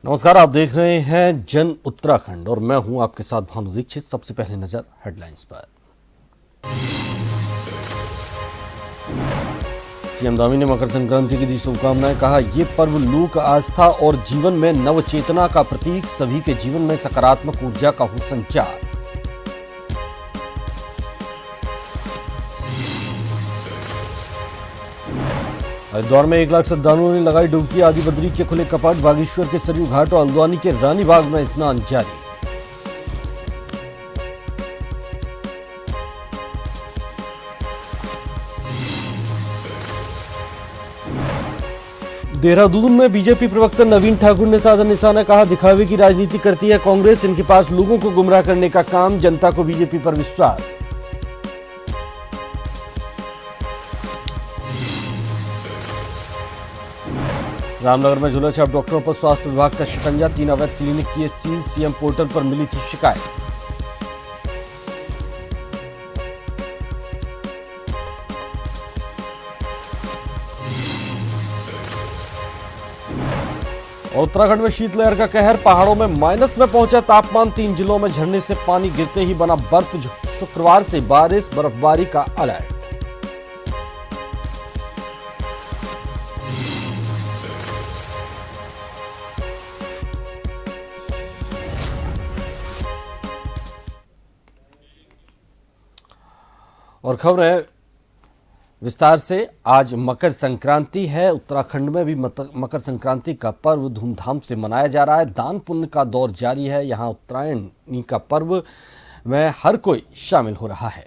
नमस्कार, आप देख रहे हैं जन उत्तराखंड और मैं हूं आपके साथ भानु दीक्षित। सबसे पहले नजर हेडलाइंस पर। सीएम धामी ने मकर संक्रांति की दी शुभकामनाएं। कहा, ये पर्व लोक आस्था और जीवन में नव चेतना का प्रतीक, सभी के जीवन में सकारात्मक ऊर्जा का हो संचार। हरिद्वार में 1 लाख श्रद्धालुओं ने लगाई डुबकी। आदि बद्री के खुले कपाट, बागेश्वर के सरयू घाट और हल्द्वानी के रानी बाग में स्नान जारी। देहरादून में बीजेपी प्रवक्ता नवीन ठाकुर ने साधा निशाना। कहा, दिखावे की राजनीति करती है कांग्रेस, इनके पास लोगों को गुमराह करने का काम, जनता को बीजेपी पर विश्वास। रामनगर में झूला छाप, डॉक्टरों पर स्वास्थ्य विभाग का शिकंजा। 3 अवैध क्लिनिक किए सील, सीएम पोर्टल पर मिली थी शिकायत। और उत्तराखंड में शीतलहर का कहर, पहाड़ों में माइनस में पहुंचा तापमान। 3 जिलों में झरने से पानी गिरते ही बना बर्फ। शुक्रवार से बारिश बर्फबारी का अलर्ट। और खबरें विस्तार से। आज मकर संक्रांति है। उत्तराखंड में भी मकर संक्रांति का पर्व धूमधाम से मनाया जा रहा है। दान पुण्य का दौर जारी है। यहां उत्तरायणी का पर्व में हर कोई शामिल हो रहा है।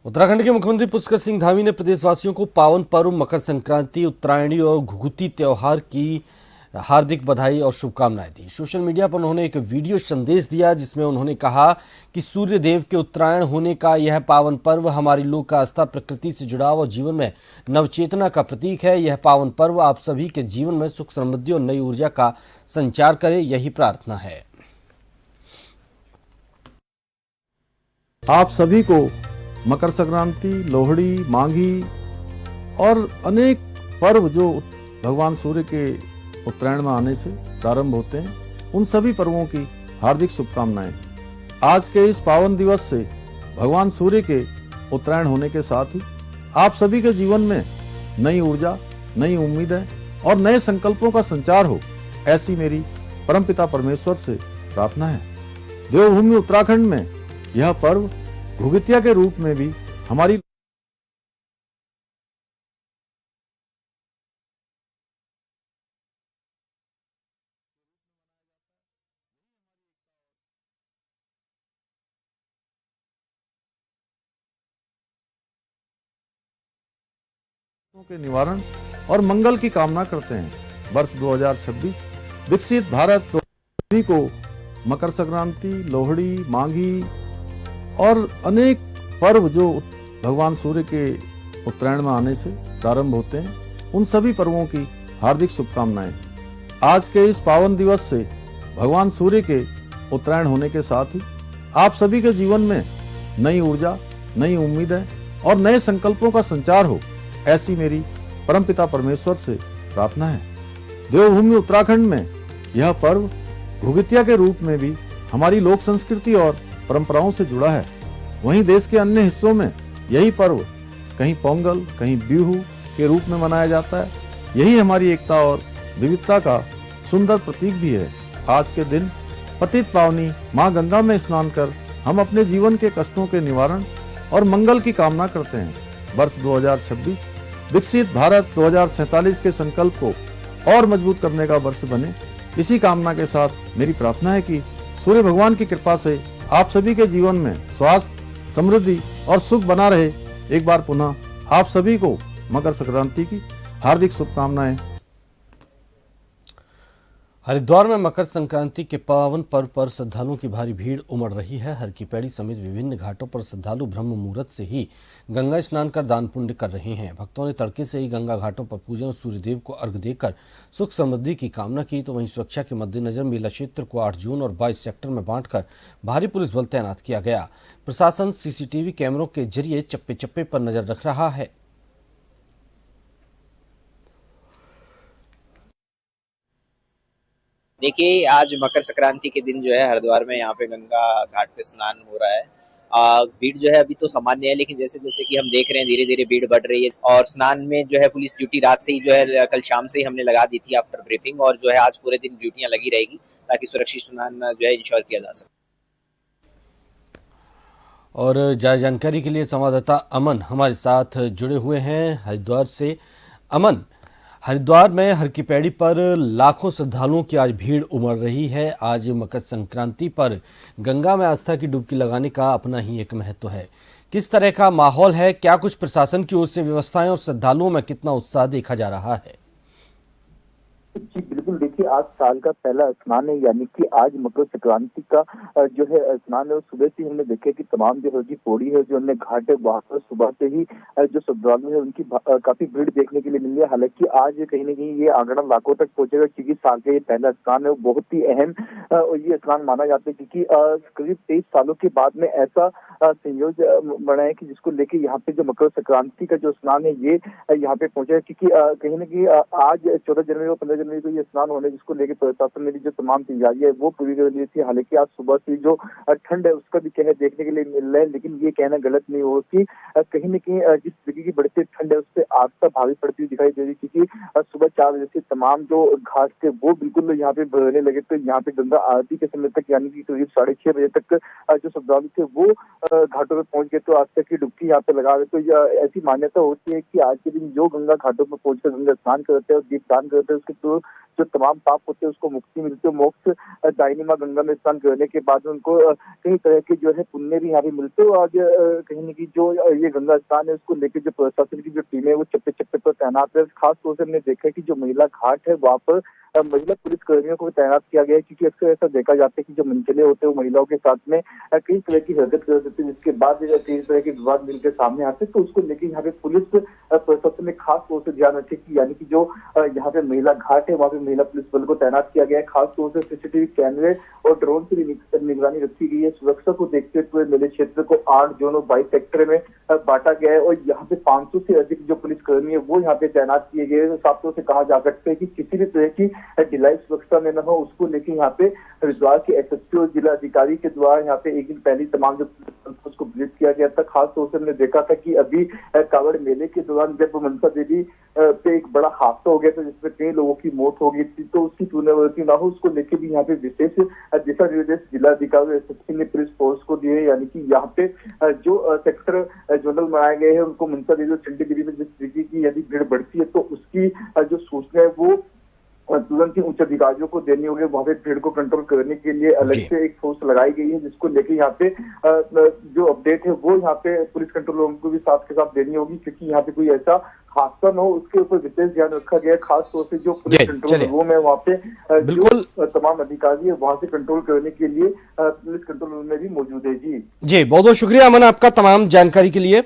उत्तराखंड के मुख्यमंत्री पुष्कर सिंह धामी ने प्रदेशवासियों को पावन पर्व मकर संक्रांति, उत्तरायणी और घुघुती त्योहार की हार्दिक बधाई और शुभकामनाएं दी। सोशल मीडिया पर उन्होंने एक वीडियो संदेश दिया जिसमें उन्होंने कहा कि सूर्य देव के उत्तरायण होने का यह पावन पर्व हमारी लोक आस्था, प्रकृति से जुड़ाव और जीवन में नवचेतना का प्रतीक है। यह पावन पर्व आप सभी के जीवन में सुख, समृद्धि और नई ऊर्जा का संचार करे, यही प्रार्थना है। आप सभी को मकर संक्रांति, लोहड़ी, माघी और अनेक पर्व जो भगवान सूर्य के उत्तरायण में आने से प्रारंभ होते हैं, उन सभी पर्वों की हार्दिक शुभकामनाएं। आज के इस पावन दिवस से भगवान सूर्य के उत्तरायण होने के साथ ही आप सभी के जीवन में नई ऊर्जा, नई उम्मीदें और नए संकल्पों का संचार हो, ऐसी मेरी परमपिता परमेश्वर से प्रार्थना है। देवभूमि उत्तराखंड में यह पर्व घुघुतिया के रूप में भी हमारी के निवारण और मंगल की कामना करते हैं। वर्ष 2026 विकसित भारत को मकर संक्रांति, लोहड़ी, माघी और अनेक पर्व जो भगवान सूर्य के उत्तरायण में आने से प्रारंभ होते हैं, उन सभी पर्वों की हार्दिक शुभकामनाएं। आज के इस पावन दिवस से भगवान सूर्य के उत्तरायण होने के साथ ही आप सभी के जीवन में नई ऊर्जा, नई उम्मीदें और नए संकल्पों का संचार हो, ऐसी मेरी परमपिता परमेश्वर से प्रार्थना है। देवभूमि उत्तराखंड में यह पर्व घुघुतिया के रूप में भी हमारी लोक संस्कृति और परंपराओं से जुड़ा है। वहीं देश के अन्य हिस्सों में यही पर्व कहीं पोंगल, कहीं बिहू के रूप में मनाया जाता है। यही हमारी एकता और विविधता का सुंदर प्रतीक भी है। आज के दिन पतित पावनी मां गंगा में स्नान कर हम अपने जीवन के कष्टों के निवारण और मंगल की कामना करते हैं। वर्ष 2026 विकसित भारत 2047 के संकल्प को और मजबूत करने का वर्ष बने, इसी कामना के साथ मेरी प्रार्थना है कि सूर्य भगवान की कृपा से आप सभी के जीवन में स्वास्थ्य, समृद्धि और सुख बना रहे। एक बार पुनः आप सभी को मकर संक्रांति की हार्दिक शुभकामनाएं। हरिद्वार में मकर संक्रांति के पावन पर्व पर श्रद्धालुओं की भारी भीड़ उमड़ रही है। हर की पैड़ी समेत विभिन्न घाटों पर श्रद्धालु ब्रह्म मुहूर्त से ही गंगा स्नान कर दान पुण्य कर रहे हैं। भक्तों ने तड़के से ही गंगा घाटों पर पूजन और सूर्यदेव को अर्घ्य देकर सुख समृद्धि की कामना की। तो वहीं सुरक्षा के मद्देनजर मेला क्षेत्र को 8 जोन और 22 सेक्टर में बांटकर भारी पुलिस बल तैनात किया गया। प्रशासन सीसीटीवी कैमरों के जरिए चप्पे चप्पे पर नजर रख रहा है। देखिए, आज मकर संक्रांति के दिन जो है हरिद्वार में यहाँ पे गंगा घाट पे स्नान हो रहा है। भीड़ जो है अभी तो सामान्य है, लेकिन जैसे जैसे कि हम देख रहे हैं धीरे धीरे भीड़ बढ़ रही है। और स्नान में जो है पुलिस ड्यूटी रात से ही जो है कल शाम से ही हमने लगा दी थी आफ्टर ब्रीफिंग, और जो है आज पूरे दिन ड्यूटियां लगी रहेगी ताकि सुरक्षित स्नान जो है इंश्योर किया जा सके। और ज्यादा जानकारी के लिए संवाददाता अमन हमारे साथ जुड़े हुए हैं हरिद्वार से। अमन, हरिद्वार में हर की पैड़ी पर लाखों श्रद्धालुओं की आज भीड़ उमड़ रही है। आज मकर संक्रांति पर गंगा में आस्था की डुबकी लगाने का अपना ही एक महत्व है। किस तरह का माहौल है, क्या कुछ प्रशासन की ओर से व्यवस्थाएं और श्रद्धालुओं में कितना उत्साह देखा जा रहा है? जी बिल्कुल, देखिए आज साल का पहला स्नान है, यानी कि आज मकर संक्रांति का जो है स्नान है। सुबह से हमने देखा कि तमाम जो हरकी पौड़ी है, जो हमने घाट है, वहाँ पर सुबह से ही जो श्रद्धालु है उनकी काफी भीड़ देखने के लिए मिली है। हालांकि आज कहीं न कहीं ये आंकड़ा लाखों तक पहुंचेगा, क्योंकि साल का ये पहला स्नान है, वो बहुत ही अहम ये स्नान माना जाता है, क्योंकि करीब 23 सालों के बाद में ऐसा संयोग बना है कि जिसको लेके यहाँ पे जो मकर संक्रांति का जो स्नान है ये यहाँ पे पहुंचा है। क्योंकि कहीं न कहीं आज 14 जनवरी और 15 जनवरी को ये स्नान होने, जिसको लेके प्रशासन ने भी जो तमाम तैयारियां है वो पूरी कर ली थी। हालांकि आज सुबह से जो ठंड है उसका भी कहर देखने के लिए मिल रहा है, लेकिन ये कहना गलत नहीं हो कि कहीं न कहीं जिस तरीके की बढ़ती ठंड है उससे आस्था भारी पड़ती हुई दिखाई दे रही, क्योंकि सुबह 4 बजे से तमाम जो घाट थे वो बिल्कुल यहाँ पे भरने लगे। तो यहाँ पे गंगा आरती के समय तक, यानी कि करीब 6:30 बजे तक जो श्रद्धालु थे वो घाटों पे पहुंच गए, तो आस्था की डुबकी यहाँ पे लगा रहे। तो ऐसी मान्यता होती है कि आज के दिन जो गंगा घाटों पर पहुंचकर गंगा स्नान करते हैं और दीपदान करते हैं, उसके तो जो तमाम पाप होते हैं उसको मुक्ति मिलती है। मोक्ष दायिनी मां गंगा में स्नान करने के बाद उनको कई तरह के जो है पुण्य भी यहाँ पे मिलते हैं। आज कहीं न कहीं जो ये गंगा स्नान है उसको लेकर जो प्रशासन की जो टीम है वो चप्पे चप्पे पर तैनात है। खास तौर से हमने देखा है कि जो महिला घाट है वहाँ पर महिला पुलिस कर्मियों को तैनात किया गया है, क्योंकि अक्सर ऐसा देखा जाता है कि जो मंचले होते हैं वो महिलाओं के साथ में कई तरह की हरकत कर देते हैं, जिसके बाद कई तरह के विवाद मिलकर सामने आते हैं। तो उसको लेकर यहाँ पे पुलिस प्रशासन ने खास तौर से ध्यान रखे कि यानी कि जो यहाँ पे महिला घाट है वहाँ पे महिला पुलिस बल को तैनात किया गया है। खास तौर से सीसीटीवी कैमरे और ड्रोन से भी निगरानी रखी गई है। सुरक्षा को देखते हुए मेले क्षेत्र को 8 जोन और 22 सेक्टर में बांटा गया है, और यहाँ पे 500 से अधिक जो पुलिस कर्मी है वो यहाँ पे तैनात किए गए हैं। साफ तौर से कहा जा सकता है कि किसी भी तरह की ढिलाई सुरक्षा में न हो, उसको लेकर यहाँ पे हरिद्वार के एसएसपी और जिला अधिकारी के द्वारा यहाँ पे एक दिन पहले तमाम जो उसको ब्रीफ किया गया था। खास तौर से हमने देखा था कि अभी कावड़ मेले के दौरान जब मनसा देवी पे एक बड़ा हादसा हो गया था जिसमें कई लोगों की मौत हो गई थी, तो उसकी पुनरावृत्ति न हो उसको लेकर भी यहाँ पे विशेष दिशा निर्देश जिला अधिकारी एसएसपी ने पुलिस फोर्स को दिए। यानी कि यहाँ पे जो सेक्टर जोनल बनाए गए हैं उनको मनसा देवी और चंडी देवी में जिस तरीके की यदि भीड़ बढ़ती है तो उसकी जो सूचना है वो तुरंत ही उच्च अधिकारियों को देनी होगी। वहाँ पे भीड़ को कंट्रोल करने के लिए अलग से एक फोर्स लगाई गई है, जिसको लेके यहाँ पे जो अपडेट है वो यहाँ पे पुलिस कंट्रोल रूम को भी साथ के साथ देनी होगी, क्योंकि यहाँ पे कोई ऐसा हादसा न हो उसके ऊपर विशेष ध्यान रखा गया है। खास तौर से जो पुलिस कंट्रोल रूम है वहाँ पे बिल्कुल तमाम अधिकारी है वहाँ से कंट्रोल करने के लिए पुलिस कंट्रोल रूम में भी मौजूद है। जी बहुत बहुत शुक्रिया अमन आपका तमाम जानकारी के लिए।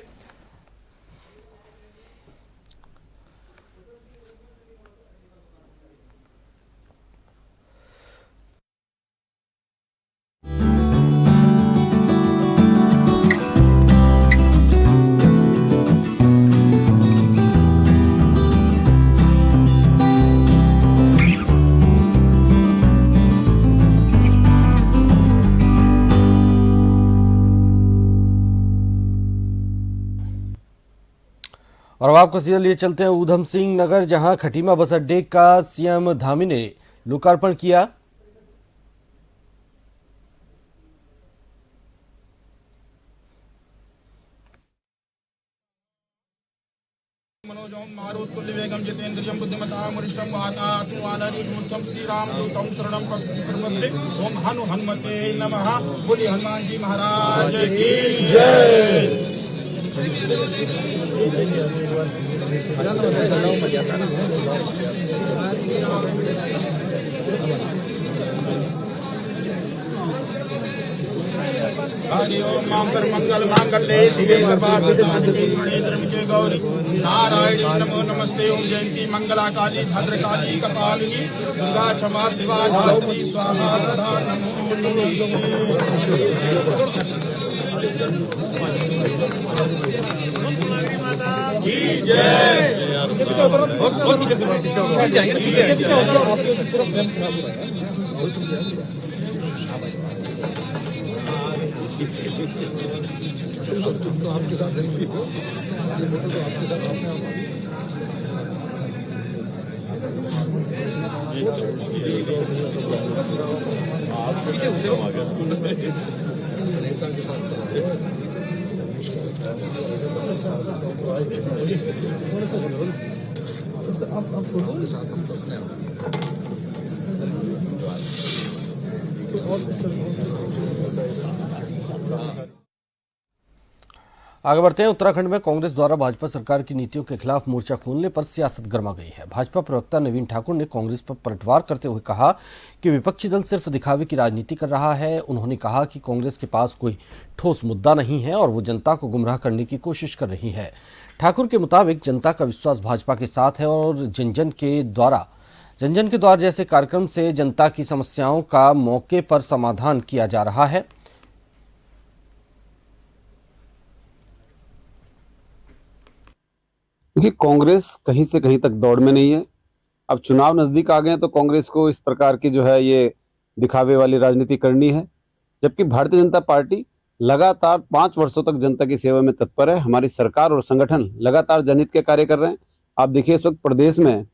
और अब आपको सीधे लिए चलते हैं ऊधम सिंह नगर, जहां खटीमा बस अड्डे का सीएम धामी ने लोकार्पण किया। मनोजं मारुतुल्यवेगं जितेन्द्रियं बुद्धिमतां वरिष्ठं वातात्मवानरीमुत्तम श्रीरामदूतं शरणं प्रपद्ये। ओम हनुमते नमः। बोलिए हनुमान जी महाराज की जय। हरि ओम मां सर्वमंगल मांगल्ये शिवे सर्वार्थ साधिके शरण्ये त्र्यंबके गौरी नारायणी नमो नमस्ते। ओम जयंती मंगला काली भद्रकाली कपालिनी दुर्गा क्षमा शिवा धात्री स्वाहा सदा नमो की आगे बढ़ते हैं। उत्तराखंड में कांग्रेस द्वारा भाजपा सरकार की नीतियों के खिलाफ मोर्चा खोलने पर सियासत गर्मा गई है। भाजपा प्रवक्ता नवीन ठाकुर ने कांग्रेस पर पलटवार करते हुए कहा कि विपक्षी दल सिर्फ दिखावे की राजनीति कर रहा है। उन्होंने कहा कि कांग्रेस के पास कोई ठोस मुद्दा नहीं है और वो जनता को गुमराह करने की कोशिश कर रही है। ठाकुर के मुताबिक जनता का विश्वास भाजपा के साथ है और जन जन के द्वार जैसे कार्यक्रम से जनता की समस्याओं का मौके पर समाधान किया जा रहा है। देखिए, कांग्रेस कहीं से कहीं तक दौड़ में नहीं है। अब चुनाव नजदीक आ गए हैं तो कांग्रेस को इस प्रकार की जो है ये दिखावे वाली राजनीति करनी है, जबकि भारतीय जनता पार्टी लगातार 5 वर्षों तक जनता की सेवा में तत्पर है। हमारी सरकार और संगठन लगातार जनहित के कार्य कर रहे हैं। आप देखिए, इस वक्त प्रदेश में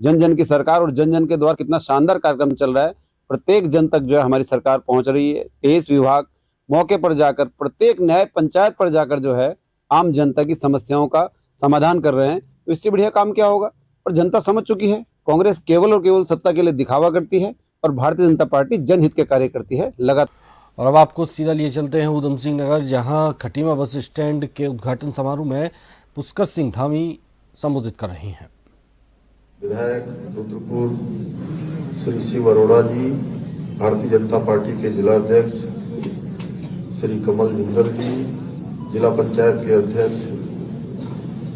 जन जन की सरकार और जन जन के द्वारा कितना शानदार कार्यक्रम चल रहा है। प्रत्येक जन तक जो है हमारी सरकार पहुंच रही है। 23 विभाग मौके पर जाकर प्रत्येक न्याय पंचायत पर जाकर जो है आम जनता की समस्याओं का समाधान कर रहे हैं। तो इससे बढ़िया काम क्या होगा। और जनता समझ चुकी है, कांग्रेस केवल और केवल सत्ता के लिए दिखावा करती है और भारतीय जनता पार्टी जनहित के कार्य करती है लगातार। और अब आपको सीधा लिए चलते हैं उधम सिंह नगर, जहां खटीमा बस स्टैंड के उद्घाटन समारोह में पुष्कर सिंह धामी संबोधित कर रहे हैं। विधायक रुद्रपुर श्री शिव अरोड़ा जी, भारतीय जनता पार्टी के जिला अध्यक्ष श्री कमल जिंदल जी, जिला पंचायत के अध्यक्ष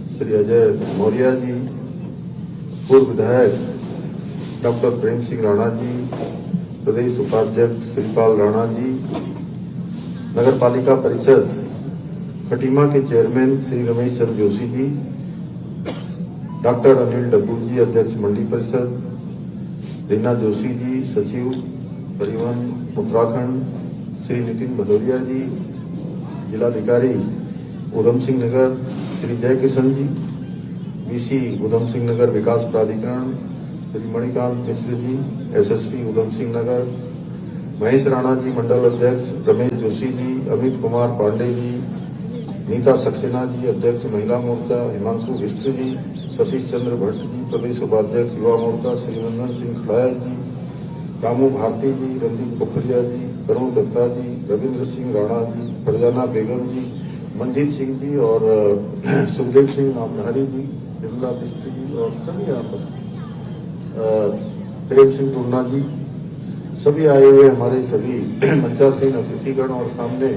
श्री अजय मौर्य जी, पूर्व विधायक डॉक्टर प्रेम सिंह राणा जी, प्रदेश उपाध्यक्ष श्रीपाल राणा जी, नगर पालिका परिषद खटीमा के चेयरमैन श्री रमेश चंद्र जोशी जी, डॉक्टर अनिल डब्बू जी, अध्यक्ष मंडी परिषद, रीना जोशी जी, सचिव परिवहन उत्तराखंड श्री नितिन भदौरिया जी, जिलाधिकारी उधम सिंह नगर श्री जय किशन जी, बीसी उधम सिंह नगर विकास प्राधिकरण श्री मणिकांत मिश्र जी, एसएसपी उधम सिंह नगर, महेश राणा जी, मंडल अध्यक्ष रमेश जोशी जी, अमित कुमार पांडे जी, नीता सक्सेना जी, अध्यक्ष महिला मोर्चा हिमांशु बिष्ट जी, सतीश चंद्र भट्ट जी, प्रदेश उपाध्यक्ष युवा मोर्चा श्री नंदन सिंह खड़ाया जी, कामू भारती जी, रणदीप पोखरिया जी, करुण दत्ता जी, रविंद्र सिंह राणा जी, फरजाना बेगम जी, मनजीत सिंह जी और सुखदेव सिंह नामधारी जी, बिमला बिष्ट जी और सभी यहाँ पर प्रेम सिंह टूरना जी, सभी आए हुए हमारे सभी मंचासीन अतिथिगण और सामने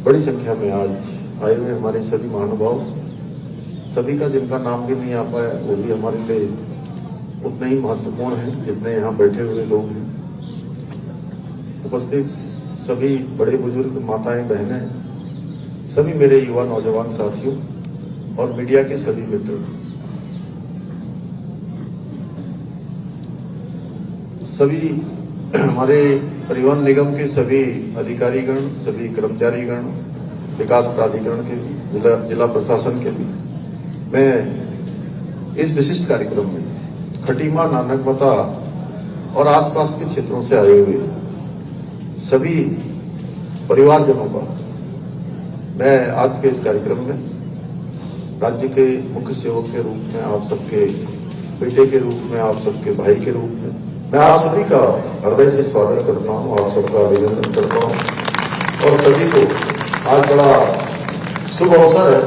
बड़ी संख्या में आज आए हुए हमारे सभी महानुभाव, सभी का जिनका नाम भी नहीं आ पाया वो भी हमारे लिए उतने ही महत्वपूर्ण है जितने यहाँ बैठे हुए लोग हैं। उपस्थित सभी बड़े बुजुर्ग, माताएं, बहनें, सभी मेरे युवा नौजवान साथियों और मीडिया के सभी मित्र, सभी हमारे परिवहन निगम के सभी अधिकारीगण, सभी कर्मचारीगण, विकास प्राधिकरण के भी, जिला प्रशासन के भी, मैं इस विशिष्ट कार्यक्रम में खटीमा, नानकमता और आसपास के क्षेत्रों से आए हुए सभी परिवारजनों का मैं आज के इस कार्यक्रम में राज्य के मुख्य सेवक के रूप में, आप सबके बेटे के रूप में, आप सबके भाई के रूप में मैं आप सभी का हृदय से स्वागत करता हूं, आप सबका अभिनंदन करता हूं और सभी को आज बड़ा शुभ अवसर है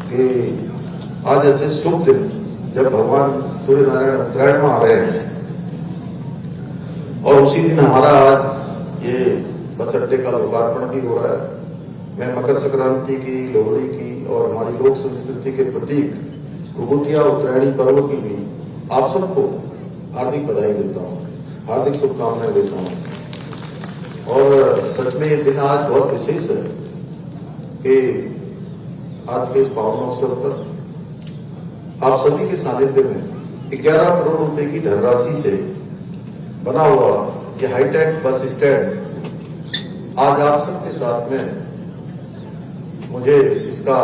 कि आज ऐसे शुभ दिन जब भगवान सूर्य नारायण उत्तरायण में आ रहे हैं और उसी दिन हमारा आज ये बस अड्डे का लोकार्पण भी हो रहा है। मैं मकर संक्रांति की, लोहड़ी की और हमारी लोक संस्कृति के प्रतीक घुघुतिया उत्तरायणी पर्व की भी आप सबको हार्दिक बधाई देता हूँ, हार्दिक शुभकामनाएं देता हूँ। और सच में ये दिन आज बहुत विशेष है कि आज के इस पावन अवसर पर आप सभी के सानिध्य में 11 करोड़ रुपए की धनराशि से बना हुआ ये हाईटेक बस स्टैंड आज आप सबके साथ में मुझे इसका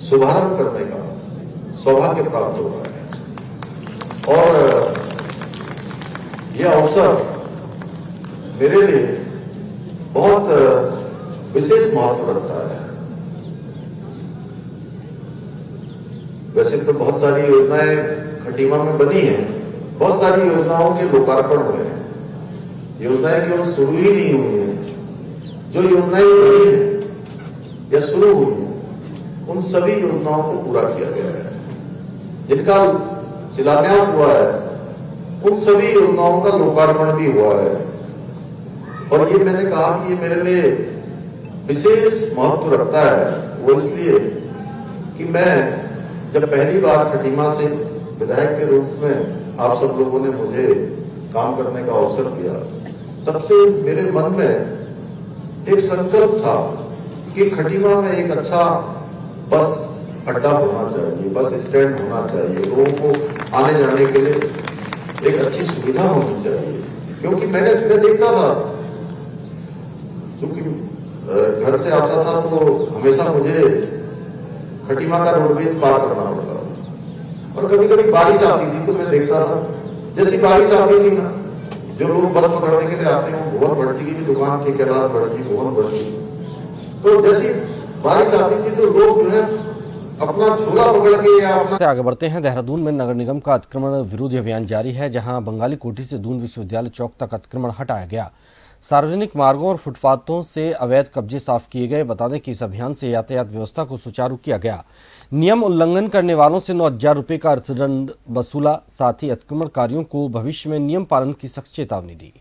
शुभारंभ करने का सौभाग्य प्राप्त हो रहा है। और यह अवसर मेरे लिए बहुत विशेष महत्व रखता है। वैसे तो बहुत सारी योजनाएं खटीमा में बनी हैं, बहुत सारी योजनाओं के लोकार्पण हुए हैं, योजनाएं केवल शुरू ही नहीं हुई हैं। जो योजनाएं बनी हैं या शुरू हुई हैं, उन सभी योजनाओं को पूरा किया गया है। जिनका शिलान्यास हुआ है उन सभी योजनाओं का लोकार्पण भी हुआ है। और ये मैंने कहा कि ये मेरे लिए विशेष महत्व रखता है, वो इसलिए कि मैं जब पहली बार खटीमा से विधायक के रूप में आप सब लोगों ने मुझे काम करने का अवसर दिया, तब से मेरे मन में एक संकल्प था कि खटीमा में एक अच्छा बस अड्डा होना चाहिए, बस स्टैंड होना चाहिए, लोगों को आने जाने के लिए एक अच्छी सुविधा होनी चाहिए। क्योंकि मैं देखता था, क्योंकि घर से आता था तो हमेशा मुझे खटीमा का रोडवेज पार करना पड़ता था। और कभी कभी बारिश आती थी तो मैं देखता था, जैसी बारिश आती थी ना, जो लोग बस पकड़ने के लिए आते हैं, भुवन भट्टी की भी दुकान थी, कैलाश भट्टी, भुवन भट्टी, तो जैसी बारिश आती थी तो लोग जो है अपना झोला पकड़ के या अपना। आगे बढ़ते हैं। देहरादून में नगर निगम का अतिक्रमण विरोधी अभियान जारी है, जहां बंगाली कोठी से दून विश्वविद्यालय चौक तक अतिक्रमण हटाया गया। सार्वजनिक मार्गों और फुटपाथों से अवैध कब्जे साफ किए गए। बता दें कि इस अभियान से यातायात व्यवस्था को सुचारू किया गया। नियम उल्लंघन करने वालों से 9,000 रुपए का अर्थदंड वसूला। साथ ही अतिक्रमणकारियों को भविष्य में नियम पालन की सख्त चेतावनी दी।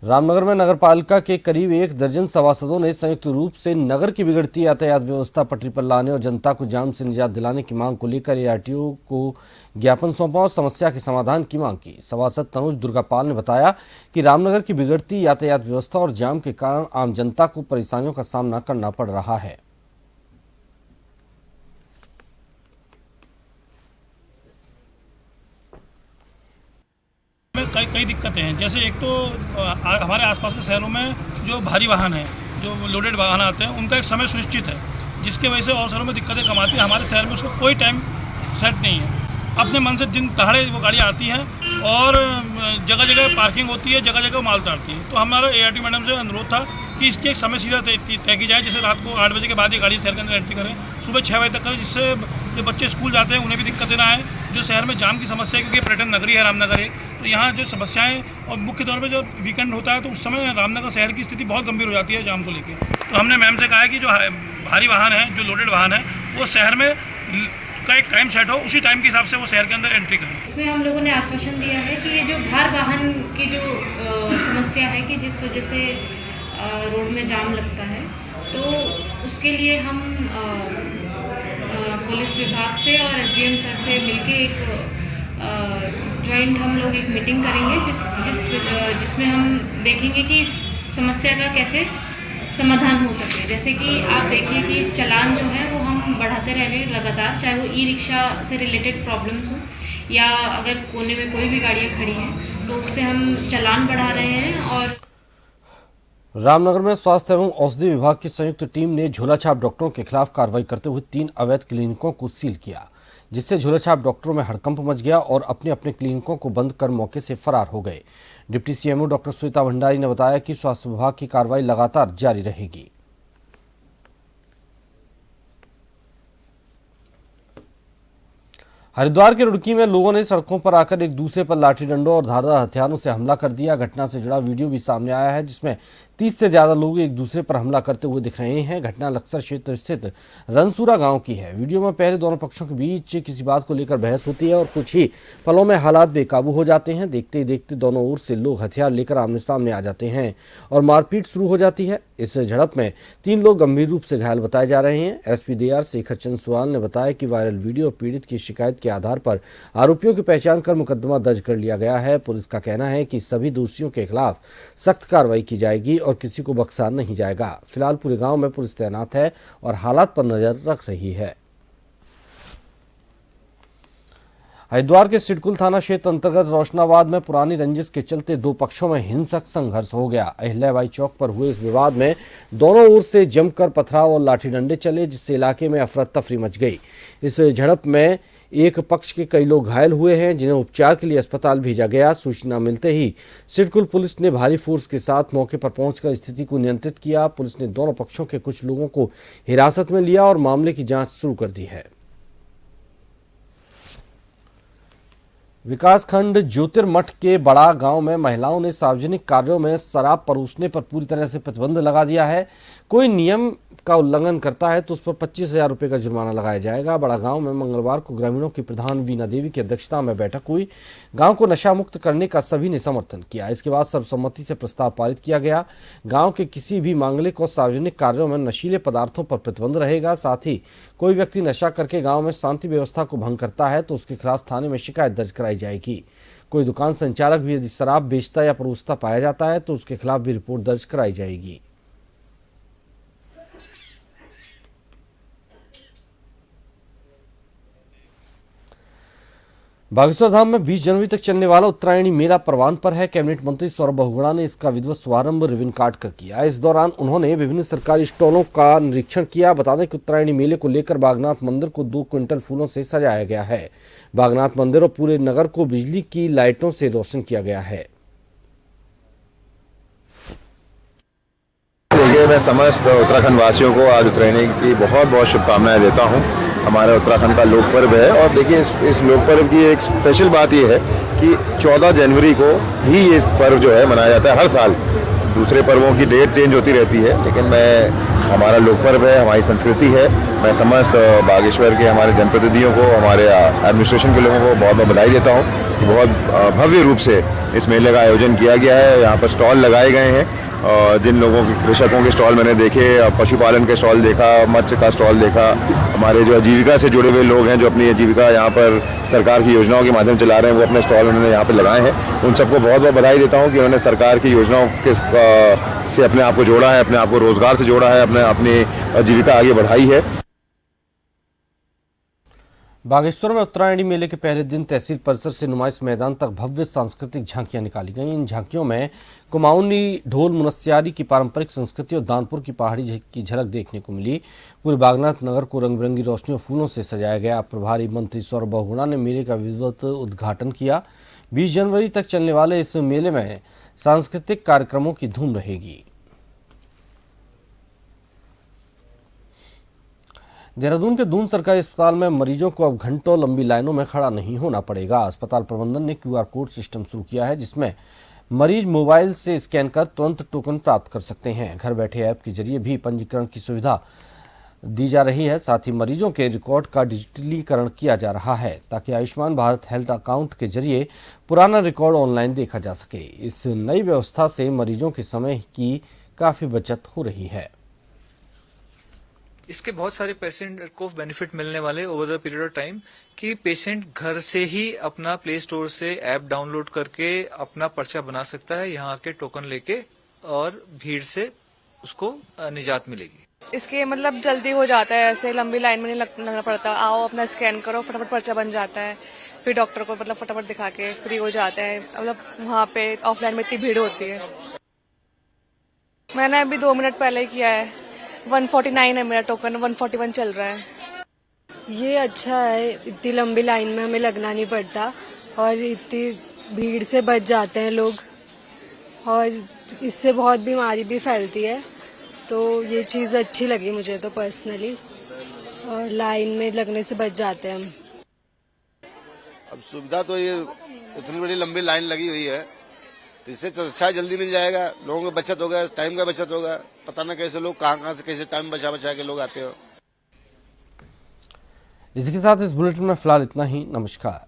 रामनगर में नगरपालिका के करीब 1 दर्जन सभासदों ने संयुक्त रूप से नगर की बिगड़ती यातायात व्यवस्था पटरी पर लाने और जनता को जाम से निजात दिलाने की मांग को लेकर एआरटीओ को ज्ञापन सौंपा और समस्या के समाधान की मांग की। सभासद तनुज दुर्गापाल ने बताया कि रामनगर की बिगड़ती यातायात व्यवस्था और जाम के कारण आम जनता को परेशानियों का सामना करना पड़ रहा है। कई दिक्कतें हैं। जैसे एक तो हमारे आसपास के शहरों में जो भारी वाहन हैं, जो लोडेड वाहन आते हैं, उनका एक समय सुनिश्चित है, जिसके वजह से और शहरों में दिक्कतें कम आती हैं। हमारे शहर में उसका कोई टाइम सेट नहीं है। अपने मन से दिन दहाड़े वो गाड़ियाँ आती हैं और जगह जगह पार्किंग होती है, जगह जगह माल उतारती है। तो हमारा एआरटी मैडम से अनुरोध था कि इसकी एक समय सीधा तय की जाए, जैसे रात को 8 बजे के बाद ये गाड़ी शहर के अंदर एंट्री करें, सुबह 6 बजे तक करें, जिससे जो बच्चे स्कूल जाते हैं उन्हें भी दिक्कतें ना आए। जो शहर में जाम की समस्या है, क्योंकि पर्यटन नगरी है रामनगर एक, तो यहाँ जो समस्याएं, और मुख्य तौर पर जब वीकेंड होता है तो उस समय रामनगर शहर की स्थिति बहुत गंभीर हो जाती है जाम को लेकर। तो हमने मैम से कहा है कि जो भारी वाहन है, जो लोडेड वाहन है, वो शहर में का एक टाइम सेट हो, उसी टाइम के हिसाब से वो शहर के अंदर एंट्री करें। इसमें हम लोगों ने आश्वासन दिया है कि ये जो भार वाहन की जो समस्या है कि जिस वजह से रोड में जाम लगता है, तो उसके लिए हम पुलिस विभाग से और एसडीएम सर से मिलके एक जॉइंट हम लोग एक मीटिंग करेंगे, जिसमें हम देखेंगे कि इस समस्या का कैसे समाधान हो सके। जैसे कि आप देखिए कि चालान जो है वो हम बढ़ाते रह रहे हैं लगातार, चाहे वो ई रिक्शा से रिलेटेड प्रॉब्लम्स हो या अगर कोने में कोई भी गाड़ियाँ खड़ी हैं तो उससे हम चालान बढ़ा रहे हैं। और रामनगर में स्वास्थ्य एवं औषधि विभाग की संयुक्त टीम ने झोलाछाप डॉक्टरों के खिलाफ कार्रवाई करते हुए 3 अवैध क्लिनिकों को सील किया, जिससे झोलाछाप डॉक्टरों में हड़कंप मच गया और अपने अपने क्लिनिकों को बंद कर मौके से फरार हो गए। Deputy CMO doctor Shweta Bhandari ने बताया कि स्वास्थ्य विभाग की कार्रवाई लगातार जारी रहेगी। हरिद्वार के रुड़की में लोगों ने सड़कों पर आकर एक दूसरे पर लाठी डंडों और धारदार हथियारों से हमला कर दिया। घटना से जुड़ा वीडियो भी सामने आया है, जिसमें 30 से ज्यादा लोग एक दूसरे पर हमला करते हुए दिख रहे हैं। घटना लक्सर क्षेत्र स्थित रनसूरा गांव की है। वीडियो में पहले दोनों पक्षों के बीच किसी बात को लेकर बहस होती है और कुछ ही पलों में हालात बेकाबू हो जाते हैं। देखते ही देखते दोनों ओर से लोग हथियार लेकर आमने सामने आ जाते हैं और मारपीट शुरू हो जाती है। इस झड़प में 3 लोग गंभीर रूप से घायल बताए जा रहे हैं। एसपी डीआर शेखर चंद सुवाल ने बताया कि वायरल वीडियो पीड़ित की शिकायत के आधार पर आरोपियों की पहचान कर मुकदमा दर्ज कर लिया गया है। पुलिस का कहना है कि सभी दोषियों के खिलाफ सख्त कार्रवाई की जाएगी और किसी को बख्शा नहीं जाएगा। फिलहाल पूरे गांव में पुलिस तैनात है और हालात पर नजर रख रही है। हरिद्वार के सिडकुल थाना क्षेत्र अंतर्गत रोशनाबाद में पुरानी रंजिश के चलते 2 पक्षों में हिंसक संघर्ष हो गया। अहिल्याबाई चौक पर हुए इस विवाद में दोनों ओर से जमकर पथराव और लाठी डंडे चले, जिससे इलाके में अफरा तफरी मच गई। इस झड़प में एक पक्ष के कई लोग घायल हुए हैं, जिन्हें उपचार के लिए अस्पताल भेजा गया। सूचना मिलते ही सिडकुल पुलिस ने भारी फोर्स के साथ मौके पर पहुंचकर स्थिति को नियंत्रित किया। पुलिस ने दोनों पक्षों के कुछ लोगों को हिरासत में लिया और मामले की जांच शुरू कर दी है। विकासखंड ज्योतिर्मठ के बड़ा गांव में महिलाओं ने सार्वजनिक कार्यों में शराब परोसने पर पूरी तरह से प्रतिबंध लगा दिया है। कोई नियम का उल्लंघन करता है तो उस पर 25,000 रुपये का जुर्माना लगाया जाएगा। बड़ा गांव में मंगलवार को ग्रामीणों की प्रधान वीना देवी की अध्यक्षता में बैठक हुई। गांव को नशा मुक्त करने का सभी ने समर्थन किया। इसके बाद सर्वसम्मति से प्रस्ताव पारित किया गया। गांव के किसी भी मांगलिक और सार्वजनिक कार्यों में नशीले पदार्थों पर प्रतिबंध रहेगा। साथ ही कोई व्यक्ति नशा करके गांव में शांति व्यवस्था को भंग करता है तो उसके खिलाफ थाने में शिकायत दर्ज कराई जाएगी। कोई दुकान संचालक भी यदि शराब बेचता या परोसता पाया जाता है तो उसके खिलाफ भी रिपोर्ट दर्ज कराई जाएगी। बागेश्वर धाम में 20 जनवरी तक चलने वाला उत्तरायणी मेला परवान पर है। कैबिनेट मंत्री सौरभ बहुगुणा ने इसका विधिवत शुभारंभ रिबन काट कर किया। इस दौरान उन्होंने विभिन्न सरकारी स्टॉलों का निरीक्षण किया। बता दें कि उत्तरायणी मेले को लेकर बागनाथ मंदिर को 2 क्विंटल फूलों से सजाया गया है। बागनाथ मंदिर और पूरे नगर को बिजली की लाइटों से रोशन किया गया है। देखिए, मैं समस्त उत्तराखंड वासियों को आज उत्तरायणी की बहुत बहुत शुभकामनाएं देता हूं। हमारा उत्तराखंड का लोक पर्व है और देखिए इस लोक पर्व की एक स्पेशल बात ये है कि 14 जनवरी को ही ये पर्व जो है मनाया जाता है हर साल। दूसरे पर्वों की डेट चेंज होती रहती है, लेकिन हमारा लोक पर्व है, हमारी संस्कृति है। मैं समस्त बागेश्वर के हमारे जनप्रतिनिधियों को, हमारे एडमिनिस्ट्रेशन के लोगों को बहुत बहुत बधाई देता हूँ कि बहुत भव्य रूप से इस मेले का आयोजन किया गया है। यहाँ पर स्टॉल लगाए गए हैं और जिन लोगों के कृषकों के स्टॉल मैंने देखे, पशुपालन के स्टॉल देखा, मत्स्य का स्टॉल देखा, हमारे जो आजीविका से जुड़े हुए लोग हैं जो अपनी आजीविका यहाँ पर सरकार की योजनाओं के माध्यम चला रहे हैं, वो अपने स्टॉल उन्होंने यहाँ पर लगाए हैं। उन सबको बहुत बहुत बधाई देता हूँ कि उन्होंने सरकार की योजनाओं से अपने आप को जोड़ा है, अपने आप को रोजगार से जोड़ा है, अपनी आजीविका आगे बढ़ाई है। बागेश्वर में उत्तरायणी मेले के पहले दिन तहसील परिसर से नुमाइश मैदान तक भव्य सांस्कृतिक झांकियां निकाली गईं। इन झांकियों में कुमाऊनी, ढोल, मुनस्यारी की पारंपरिक संस्कृति और दानपुर की पहाड़ी की झलक देखने को मिली। पूरे बागनाथ नगर को रंग बिरंगी रोशनियों फूलों से सजाया गया। प्रभारी मंत्री सौरभ बहुगुणा ने मेले का विधिवत उद्घाटन किया। 20 जनवरी तक चलने वाले इस मेले में सांस्कृतिक कार्यक्रमों की धूम रहेगी। देहरादून के दून सरकारी अस्पताल में मरीजों को अब घंटों लंबी लाइनों में खड़ा नहीं होना पड़ेगा। अस्पताल प्रबंधन ने QR कोड सिस्टम शुरू किया है, जिसमें मरीज मोबाइल से स्कैन कर तुरंत टोकन प्राप्त कर सकते हैं। घर बैठे ऐप के जरिए भी पंजीकरण की सुविधा दी जा रही है। साथ ही मरीजों के रिकॉर्ड का डिजिटलीकरण किया जा रहा है ताकि आयुष्मान भारत हेल्थ अकाउंट के जरिए पुराना रिकॉर्ड ऑनलाइन देखा जा सके। इस नई व्यवस्था से मरीजों के समय की काफी बचत हो रही है। इसके बहुत सारे पेशेंट को बेनिफिट मिलने वाले over the period of time कि पेशेंट घर से ही अपना प्ले स्टोर से ऐप डाउनलोड करके अपना पर्चा बना सकता है, यहाँ के टोकन लेके, और भीड़ से उसको निजात मिलेगी। इसके मतलब जल्दी हो जाता है, ऐसे लंबी लाइन में नहीं लगना पड़ता। आओ अपना स्कैन करो, फटाफट पर्चा बन जाता है, फिर डॉक्टर को मतलब फटाफट दिखा के फ्री हो जाता है। मतलब वहाँ पे ऑफलाइन में इतनी भीड़ होती है। मैंने अभी 2 मिनट पहले किया है। 149 है मेरा टोकन, 141 चल रहा है। ये अच्छा है, इतनी लंबी लाइन में हमें लगना नहीं पड़ता और इतनी भीड़ से बच जाते हैं लोग, और इससे बहुत बीमारी भी फैलती है। तो ये चीज़ अच्छी लगी मुझे तो पर्सनली, और लाइन में लगने से बच जाते हैं हम। अब सुविधा तो ये इतनी बड़ी लंबी लाइन लगी हुई है तो इससे चाय जल्दी मिल जाएगा, लोगों को बचत होगा, टाइम का बचत होगा। पता ना कैसे लोग कहाँ से कैसे टाइम बचा बचा के लोग आते हो। इसी के साथ इस बुलेटिन में फिलहाल इतना ही। नमस्कार।